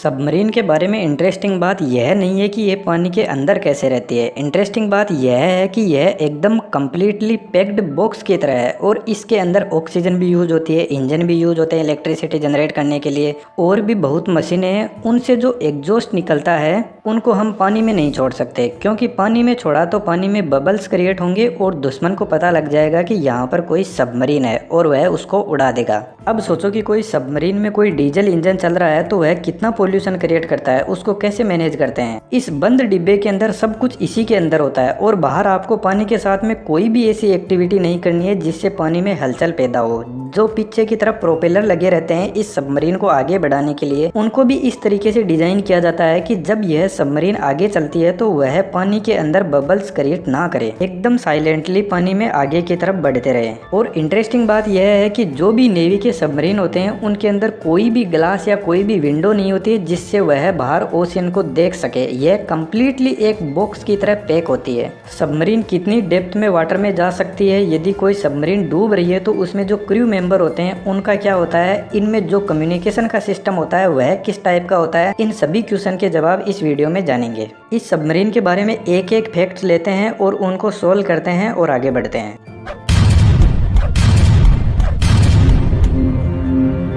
Submarine के बारे में इंटरेस्टिंग बात यह नहीं है कि ये पानी के अंदर कैसे रहती है। इंटरेस्टिंग बात यह है कि यह एकदम कम्प्लीटली पैक्ड बॉक्स की तरह है और इसके अंदर ऑक्सीजन भी यूज होती है, इंजन भी यूज होते हैं इलेक्ट्रिसिटी जनरेट करने के लिए, और भी बहुत मशीनें हैं। उनसे जो एग्जॉस्ट निकलता है उनको हम पानी में नहीं छोड़ सकते, क्योंकि पानी में छोड़ा तो पानी में बबल्स क्रिएट होंगे और दुश्मन को पता लग जाएगा कि यहाँ पर कोई सबमरीन है और वह उसको उड़ा देगा। अब सोचो कि कोई सबमरीन में कोई डीजल इंजन चल रहा है तो वह कितना पोल्यूशन क्रिएट करता है, उसको कैसे मैनेज करते हैं। इस बंद डिब्बे के अंदर सब कुछ इसी के अंदर होता है और बाहर आपको पानी के साथ में कोई भी ऐसी एक्टिविटी नहीं करनी है जिससे पानी में हलचल पैदा हो। जो पीछे की तरफ प्रोपेलर लगे रहते हैं इस सबमरीन को आगे बढ़ाने के लिए, उनको भी इस तरीके से डिजाइन किया जाता है कि जब यह सबमरीन आगे चलती है तो वह पानी के अंदर बबल्स क्रिएट ना करे, एकदम साइलेंटली पानी में आगे की तरफ बढ़ते रहे। और इंटरेस्टिंग बात यह है कि जो भी नेवी के सबमरीन होते हैं उनके अंदर कोई भी ग्लास या कोई भी विंडो नहीं होती है जिससे वह बाहर ओशियन को देख सके। यह कम्प्लीटली एक बॉक्स की तरह पैक होती है। सबमरीन कितनी डेप्थ में वाटर में जा सकती है, यदि कोई सबमरीन डूब रही है तो उसमें जो क्रू मेंबर होते हैं उनका क्या होता है, इनमें जो कम्युनिकेशन का सिस्टम होता है वह किस टाइप का होता है, इन सभी क्वेश्चन के जवाब इस वीडियो में जानेंगे। इस सबमरीन के बारे में एक एक फैक्ट्स लेते हैं और उनको सोल्व करते हैं और आगे बढ़ते हैं।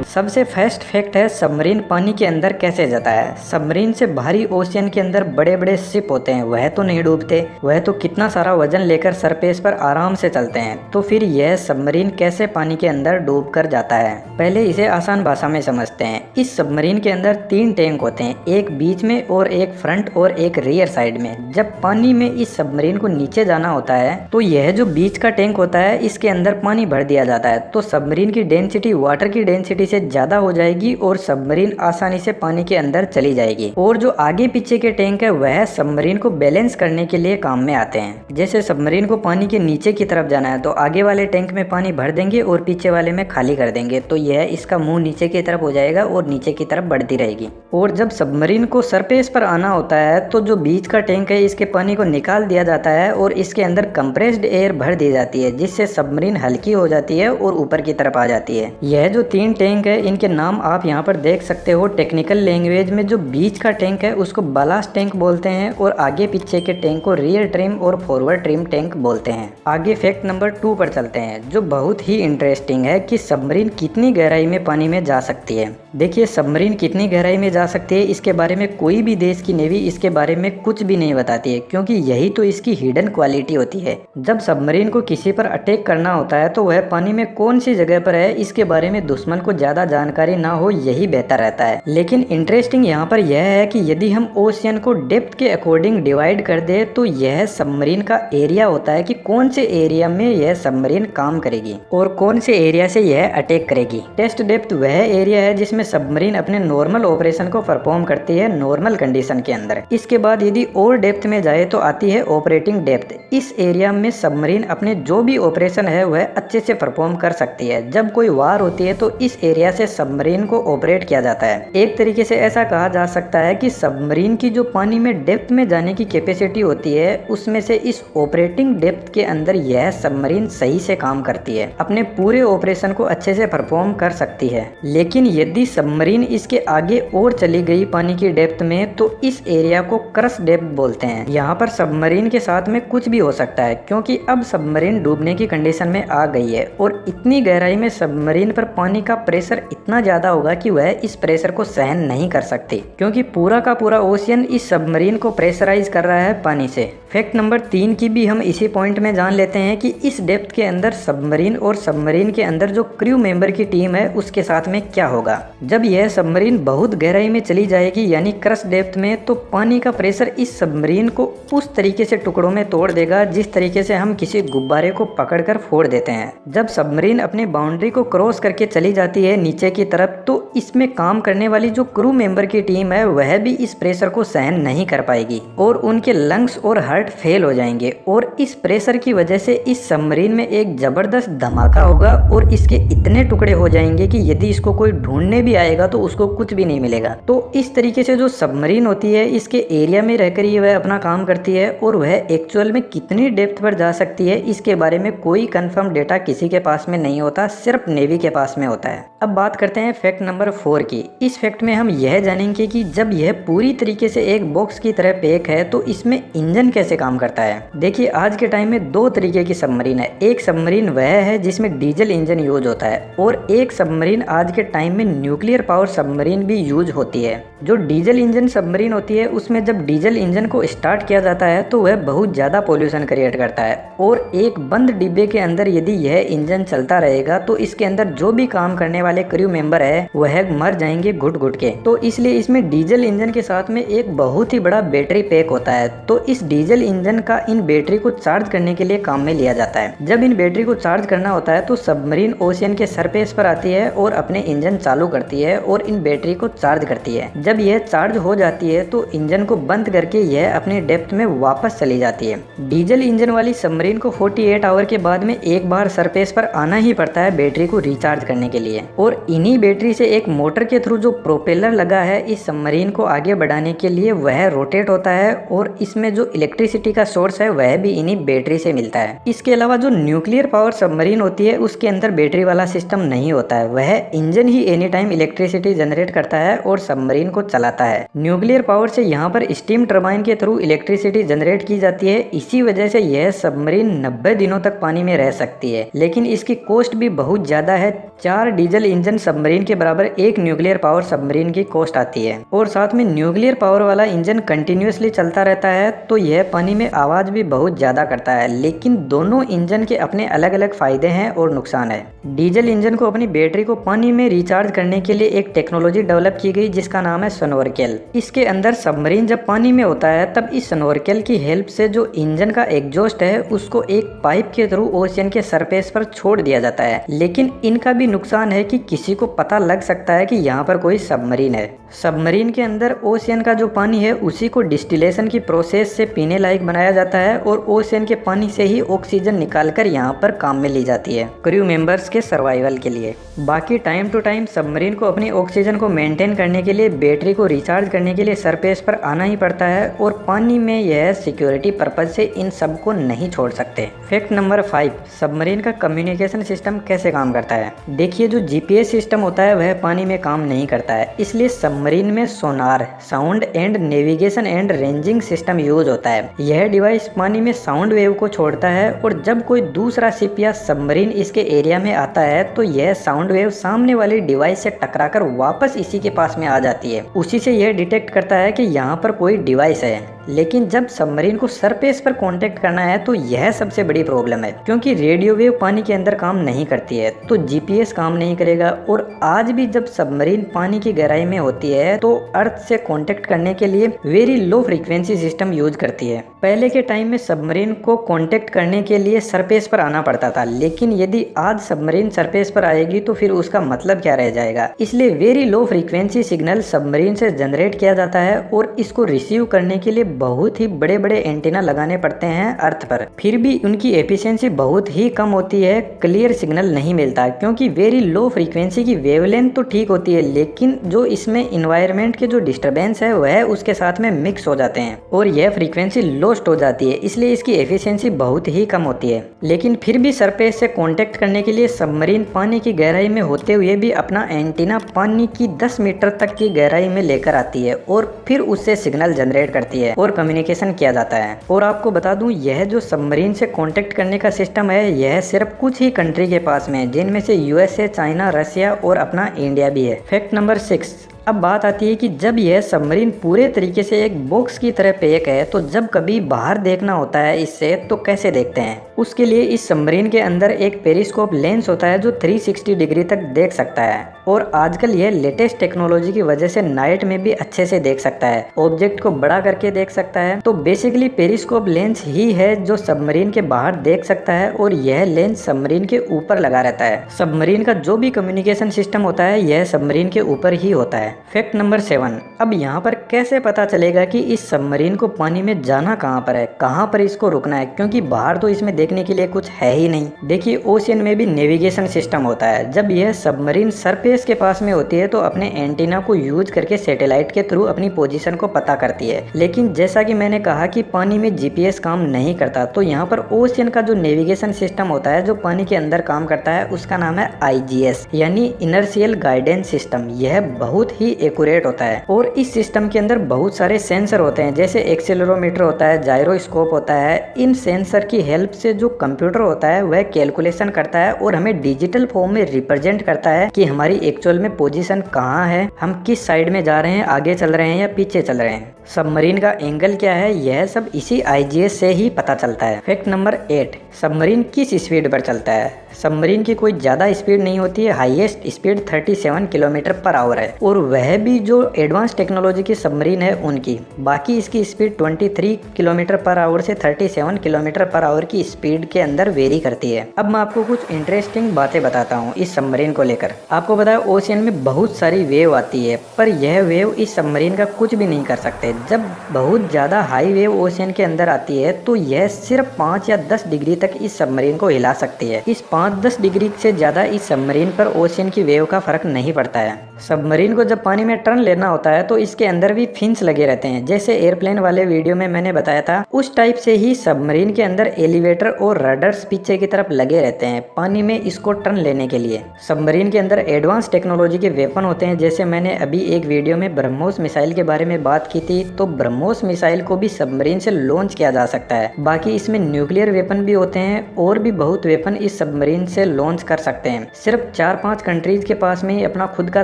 सबसे फर्स्ट फैक्ट है सबमरीन पानी के अंदर कैसे जाता है। सबमरीन से बाहरी ओशियन के अंदर बड़े बड़े शिप होते हैं, वह तो नहीं डूबते, वह तो कितना सारा वजन लेकर सरफेस पर आराम से चलते हैं। तो फिर यह सबमरीन कैसे पानी के अंदर डूब कर जाता है, पहले इसे आसान भाषा में समझते हैं। इस सबमरीन के अंदर 3 टैंक होते हैं, एक बीच में और एक फ्रंट और एक रियर साइड में। जब पानी में इस सबमरीन को नीचे जाना होता है तो यह जो बीच का टैंक होता है इसके अंदर पानी भर दिया जाता है, तो सबमरीन की डेंसिटी वाटर की डेंसिटी से ज्यादा हो जाएगी और सबमरीन आसानी से पानी के अंदर चली जाएगी। और जो आगे पीछे के टैंक है वह सबमरीन को बैलेंस करने के लिए काम में आते हैं। जैसे सबमरीन को पानी के नीचे की तरफ जाना है तो आगे वाले टैंक में पानी भर देंगे और पीछे वाले में खाली कर देंगे, तो यह इसका मुंह नीचे की तरफ हो जाएगा और नीचे की तरफ बढ़ती रहेगी। और जब सबमरीन को सरफेस पर आना होता है तो जो बीच का टैंक है इसके पानी को निकाल दिया जाता है और इसके अंदर कंप्रेस्ड एयर भर दी जाती है, जिससे सबमरीन हल्की हो जाती है और ऊपर की तरफ आ जाती है। यह जो 3 टैंक है इनके नाम आप यहाँ पर देख सकते हो। टेक्निकल लैंग्वेज में जो बीच का टैंक है उसको बालास्ट टैंक बोलते हैं और आगे पीछे के टैंक को रियर ट्रिम और फॉरवर्ड ट्रिम टैंक बोलते हैं। आगे फैक्ट नंबर 2 पर चलते हैं, जो बहुत ही इंटरेस्टिंग है कि सबमरीन कितनी गहराई में पानी में जा सकती है। देखिए सबमरीन कितनी गहराई में जा सकती है इसके बारे में कोई भी देश की नेवी इसके बारे में कुछ भी नहीं बताती है, क्योंकि यही तो इसकी हिडन क्वालिटी होती है। जब सबमरीन को किसी पर अटैक करना होता है तो वह पानी में कौन सी जगह पर है इसके बारे में दुश्मन को ज्यादा जानकारी ना हो, यही बेहतर रहता है। लेकिन इंटरेस्टिंग यहाँ पर यह है कि यदि हम ओशियन को डेप्थ के अकॉर्डिंग डिवाइड कर दे तो यह सबमरीन का एरिया होता है कि कौन से एरिया में यह सबमरीन काम करेगी और कौन से एरिया से यह अटैक करेगी। टेस्ट डेप्थ वह एरिया है जिसमें सबमरीन अपने नॉर्मल ऑपरेशन को परफॉर्म करती है नॉर्मल कंडीशन के अंदर। इसके बाद यदि और डेप्थ में जाए तो आती है ऑपरेटिंग डेप्थ। इस एरिया में सबमरीन अपने जो भी ऑपरेशन है वह अच्छे से परफॉर्म कर सकती है। जब कोई वार होती है तो इस एरिया से सबमरीन को ऑपरेट किया जाता है। एक तरीके से ऐसा कहा जा सकता है कि सबमरीन की जो पानी में डेप्थ में जाने की कैपेसिटी होती है उसमें से इस ऑपरेटिंग डेप्थ के अंदर यह सबमरीन सही से काम करती है, अपने पूरे ऑपरेशन को अच्छे से परफॉर्म कर सकती है। लेकिन यदि सबमरीन इसके आगे और चली गई पानी की डेप्थ में तो इस एरिया को क्रश डेप्थ बोलते हैं। यहाँ पर सबमरीन के साथ में कुछ भी हो सकता है, क्योंकि अब सबमरीन डूबने की कंडीशन में आ गई है और इतनी गहराई में सबमरीन पर पानी का प्रेशर इतना ज्यादा होगा कि वह इस प्रेशर को सहन नहीं कर सकती, क्योंकि पूरा का पूरा ओशियन इस सबमरीन को प्रेशराइज कर रहा है पानी से। फैक्ट नंबर 3 की भी हम इसी पॉइंट में जान लेते हैं कि इस डेप्थ के अंदर सबमरीन और सबमरीन के अंदर जो क्रू मेंबर की टीम है उसके साथ में क्या होगा। जब यह सबमरीन बहुत गहराई में चली जाएगी यानी क्रश डेप्थ में, तो पानी का प्रेशर इस सबमरीन को उस तरीके से टुकड़ों में तोड़ देगा जिस तरीके से हम किसी गुब्बारे को पकड़कर फोड़ देते हैं। जब सबमरीन अपनी बाउंड्री को क्रॉस करके चली जाती है नीचे की तरफ तो इसमें काम करने वाली जो क्रू मेंबर की टीम है वह भी इस प्रेशर को सहन नहीं कर पाएगी और उनके लंग्स और हार्ट फेल हो जाएंगे और इस प्रेशर की वजह से इस सबमरीन में एक जबरदस्त धमाका होगा और इसके इतने टुकड़े हो जाएंगे कि यदि इसको कोई ढूंढने भी आएगा तो उसको कुछ भी नहीं मिलेगा। तो इस तरीके से जो सबमरीन होती है इसके एरिया में रहकर ही वह अपना काम करती है और वह एक्चुअल में कितनी डेप्थ पर जा सकती है इसके बारे में कोई कंफर्म डेटा किसी के पास में नहीं होता, सिर्फ नेवी के पास में होता है। अब बात करते हैं फैक्ट नंबर 4 की। इस फैक्ट में हम यह जानेंगे कि जब यह पूरी तरीके से एक बॉक्स की तरह पैक है तो इसमें इंजन कैसे काम करता है। देखिए, आज के टाइम में दो तरीके की सबमरीन है। एक सबमरीन वह है जिसमें डीजल इंजन यूज होता है और एक सबमरीन आज के टाइम में न्यूक्लियर पावर सबमरीन भी यूज होती है। जो डीजल इंजन सबमरीन होती है उसमें जब डीजल इंजन को स्टार्ट किया जाता है तो वह बहुत ज़्यादा पोल्यूशन क्रिएट करता है और एक बंद डिब्बे के अंदर यदि यह इंजन चलता रहेगा तो इसके अंदर जो भी काम करने वाले क्रू मेंबर है वह मर जाएंगे घुट घुट के। तो इसलिए इसमें डीजल इंजन के साथ में एक बहुत ही बड़ा बैटरी पैक होता है। तो इस डीजल इंजन का इन बैटरी को चार्ज करने के लिए काम में लिया जाता है। जब इन बैटरी को चार्ज करना होता है तो सबमरीन ओशियन के सरफेस पर आती है और अपने इंजन चालू करती है और इन बैटरी को चार्ज करती है। जब यह चार्ज हो जाती है तो इंजन को बंद करके यह अपनी डेप्थ में वापस चली जाती है। डीजल इंजन वाली सबमरीन को 48 आवर के बाद में एक बार सरफेस पर आना ही पड़ता है बैटरी को रिचार्ज करने के लिए और इन्हीं बैटरी से एक मोटर के थ्रू जो प्रोपेलर लगा है इस सबमरीन को आगे बढ़ाने के लिए वह रोटेट होता है और इसमें जो इलेक्ट्रिसिटी का सोर्स है वह भी इन्हीं बैटरी से मिलता है। इसके अलावा जो न्यूक्लियर पावर सबमरीन होती है उसके अंदर बैटरी वाला सिस्टम नहीं होता है। वह इंजन ही एनी टाइम इलेक्ट्रिसिटी जनरेट करता है और सबमरीन को चलाता है। न्यूक्लियर पावर से यहाँ पर स्टीम टरबाइन के थ्रू इलेक्ट्रिसिटी जनरेट की जाती है। इसी वजह से यह सबमरीन 90 दिनों तक पानी में रह सकती है, लेकिन इसकी कॉस्ट भी बहुत ज्यादा है। 4 डीजल इंजन सबमरीन के बराबर एक न्यूक्लियर पावर सबमरीन की कॉस्ट आती है और साथ में न्यूक्लियर पावर वाला इंजन कंटिन्यूअसली चलता रहता है तो यह पानी में आवाज भी बहुत ज्यादा करता है। लेकिन दोनों इंजन के अपने अलग अलग फायदे हैं और नुकसान है। डीजल इंजन को अपनी बैटरी को पानी में रिचार्ज करने के लिए एक टेक्नोलॉजी डेवलप की गई जिसका नाम है स्नोरकेल। इसके अंदर सबमरीन जब पानी में होता है तब इस स्नोरकेल की हेल्प से जो इंजन का एग्जॉस्ट है उसको एक पाइप के थ्रू ओशियन के सरफेस पर छोड़ दिया जाता है। लेकिन इनका भी नुकसान है कि किसी को पता लग सकता है कि यहाँ पर कोई सबमरीन है। सबमरीन के अंदर ओशियन का जो पानी है उसी को डिस्टिलेशन की प्रोसेस से पीने लायक बनाया जाता है और ओशियन के पानी से ही ऑक्सीजन निकालकर यहाँ पर काम में ली जाती है क्रू मेंबर्स के सर्वाइवल के लिए। बाकी टाइम टू टाइम सबमरीन को अपनी ऑक्सीजन को मेंटेन करने के लिए बैटरी को रिचार्ज करने के लिए सरफेस पर आना ही पड़ता है और पानी में यह सिक्योरिटी पर्पज से इन सब को नहीं छोड़ सकते। फैक्ट नंबर 5, सबमरीन का कम्युनिकेशन सिस्टम कैसे काम करता है। देखिए, जो जीपीएस सिस्टम होता है वह पानी में काम नहीं करता है, इसलिए सबमरीन में sonar, sound and navigation and ranging system use होता है। यह डिवाइस पानी में साउंड वेव को छोड़ता है और जब कोई दूसरा शिप या सबमरीन इसके एरिया में आता है तो यह साउंड वेव सामने वाली डिवाइस से टकराकर वापस इसी के पास में आ जाती है। उसी से यह डिटेक्ट करता है कि यहाँ पर कोई डिवाइस है। लेकिन जब सबमरीन को सरफेस पर कांटेक्ट करना है तो यह सबसे बड़ी प्रॉब्लम है, क्योंकि रेडियो वेव पानी के अंदर काम नहीं करती है तो जीपीएस काम नहीं करेगा। और आज भी जब सबमरीन पानी की गहराई में होती है तो अर्थ से कांटेक्ट करने के लिए very low frequency system use करती है। पहले के टाइम में सबमरीन को कांटेक्ट करने के लिए सरफेस पर आना पड़ता था, लेकिन यदि आज सबमरीन सरफेस पर आएगी तो फिर उसका मतलब क्या रह जाएगा। इसलिए very low frequency signal submarine से जनरेट किया जाता है और इसको रिसीव करने के लिए बहुत ही बड़े बड़े एंटीना लगाने पड़ते हैं अर्थ पर। फिर भी उनकी एफिशिएंसी बहुत ही कम होती है, क्लियर सिग्नल नहीं मिलता, क्योंकि वेरी लो फ्रीक्वेंसी की वेवलेंथ तो ठीक होती है लेकिन जो इसमें इन्वायरमेंट के जो डिस्टरबेंस है वह उसके साथ में मिक्स हो जाते हैं और यह फ्रीक्वेंसी लॉस्ट हो जाती है, इसलिए इसकी एफिशिएंसी बहुत ही कम होती है। लेकिन फिर भी सरफेस से कांटेक्ट करने के लिए सबमरीन पानी की गहराई में होते हुए भी अपना एंटीना पानी की 10 मीटर तक की गहराई में लेकर आती है और फिर उससे सिग्नल जनरेट करती है और कम्युनिकेशन किया जाता है। और आपको बता दूं, यह जो सबमरीन से कांटेक्ट करने का सिस्टम है यह सिर्फ कुछ ही कंट्री के पास में है, जिनमें से यूएसए, चाइना, रशिया और अपना इंडिया भी है। फैक्ट नंबर 6, अब बात आती है कि जब यह सबमरीन पूरे तरीके से एक बॉक्स की तरह पैक है तो जब कभी बाहर देखना होता है इससे तो कैसे देखते हैं। उसके लिए इस सबमरीन के अंदर एक पेरिस्कोप लेंस होता है जो 360 डिग्री तक देख सकता है और आजकल यह लेटेस्ट टेक्नोलॉजी की वजह से नाइट में भी अच्छे से देख सकता है, ऑब्जेक्ट को बड़ा करके देख सकता है। तो बेसिकली पेरिस्कोप लेंस ही है जो सबमरीन के बाहर देख सकता है और यह लेंस सबमरीन के ऊपर लगा रहता है। सबमरीन का जो भी कम्युनिकेशन सिस्टम होता है यह सबमरीन के ऊपर ही होता है। फैक्ट नंबर 7, अब यहाँ पर कैसे पता चलेगा कि इस सबमरीन को पानी में जाना कहाँ पर है, कहाँ पर इसको रुकना है, क्योंकि बाहर तो इसमें देखने के लिए कुछ है ही नहीं। देखिए ओशियन में भी नेविगेशन सिस्टम होता है। जब यह सबमरीन सरफेस के पास में होती है तो अपने एंटीना को यूज करके सैटेलाइट के थ्रू अपनी पोजीशन को पता करती है। लेकिन जैसा कि मैंने कहा कि पानी में जीपीएस काम नहीं करता, तो यहाँ पर ओशियन का जो नेविगेशन सिस्टम होता है जो पानी के अंदर काम करता है उसका नाम है आईजीएस यानी इनर्शियल गाइडेंस सिस्टम। यह बहुत ही एक्यूरेट होता है और इस सिस्टम के अंदर बहुत सारे सेंसर होते हैं, जैसे एक्सेलरोमीटर होता है, जायरोस्कोप होता है। इन सेंसर की हेल्प से जो कंप्यूटर होता है वह कैलकुलेशन करता है और हमें डिजिटल फॉर्म में रिप्रेजेंट करता है कि हमारी एक्चुअल में पोजीशन कहाँ है, हम किस साइड में जा रहे हैं, आगे चल रहे हैं या पीछे चल रहे हैं, सबमरीन का एंगल क्या है, यह सब इसी आईजीएस से ही पता चलता है। फैक्ट नंबर 8, सबमरीन किस स्पीड पर चलता है। सबमरीन की कोई ज़्यादा स्पीड नहीं होती है, highest speed 37 kilometre per hour है और वह भी जो एडवांस टेक्नोलॉजी की सबमरीन है उनकी। बाकी इसकी स्पीड 23 किलोमीटर पर आवर से 37 किलोमीटर पर आवर की स्पीड के अंदर वेरी करती है। अब मैं आपको कुछ इंटरेस्टिंग बातें बताता हूँ इस सबमरीन को लेकर। आपको पता है ओशियन में बहुत सारी वेव आती है, पर यह वेव इस सबमरीन का कुछ भी नहीं कर सकते। जब बहुत ज़्यादा हाई वेव ओशियन के अंदर आती है तो यह सिर्फ 5 या 10 डिग्री तक इस सबमरीन को हिला सकती है। इस 5-10 डिग्री से ज़्यादा इस सबमरीन पर ओशियन की वेव का फर्क नहीं पड़ता है। सबमरीन को जब पानी में टर्न लेना होता है तो इसके अंदर भी फिन्स लगे रहते हैं, जैसे एयरप्लेन वाले वीडियो में मैंने बताया था। उस टाइप से ही सबमरीन के अंदर एलिवेटर और रडर्स पीछे की तरफ लगे रहते हैं पानी में इसको टर्न लेने के लिए। सबमरीन के अंदर एडवांस टेक्नोलॉजी के वेपन होते हैं, जैसे मैंने अभी एक वीडियो में ब्रह्मोस मिसाइल के बारे में बात की थी। तो ब्रह्मोस मिसाइल को भी सबमरीन से लॉन्च किया जा सकता है। बाकी इसमें न्यूक्लियर वेपन भी होते हैं और भी बहुत वेपन इस सबमरीन से लॉन्च कर सकते हैं। सिर्फ 4-5 कंट्रीज के पास में ही अपना खुद का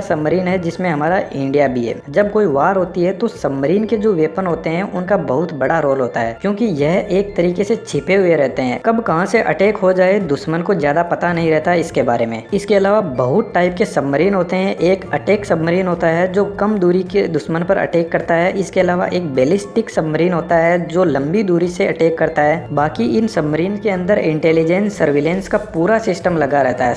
सबमरीन है, जिसमें हमारा इंडिया भी है। जब कोई वार होती है तो सबमरीन के जो वेपन होते हैं उनका बहुत बड़ा रोल होता है, क्योंकि यह एक तरीके से छिपे हुए रहते हैं। कब कहां से अटैक हो जाए दुश्मन को ज्यादा पता नहीं रहता इसके बारे में। इसके अलावा बहुत टाइप के सबमरीन होते हैं। एक अटैक सबमरीन होता है जो कम दूरी के दुश्मन पर अटैक करता है। इसके अलावा एक बैलिस्टिक सबमरीन होता है जो लंबी दूरी से अटैक करता है। बाकी इन सबमरीन के अंदर इंटेलिजेंस सर्विलेंस का पूरा सिस्टम लगा रहता है।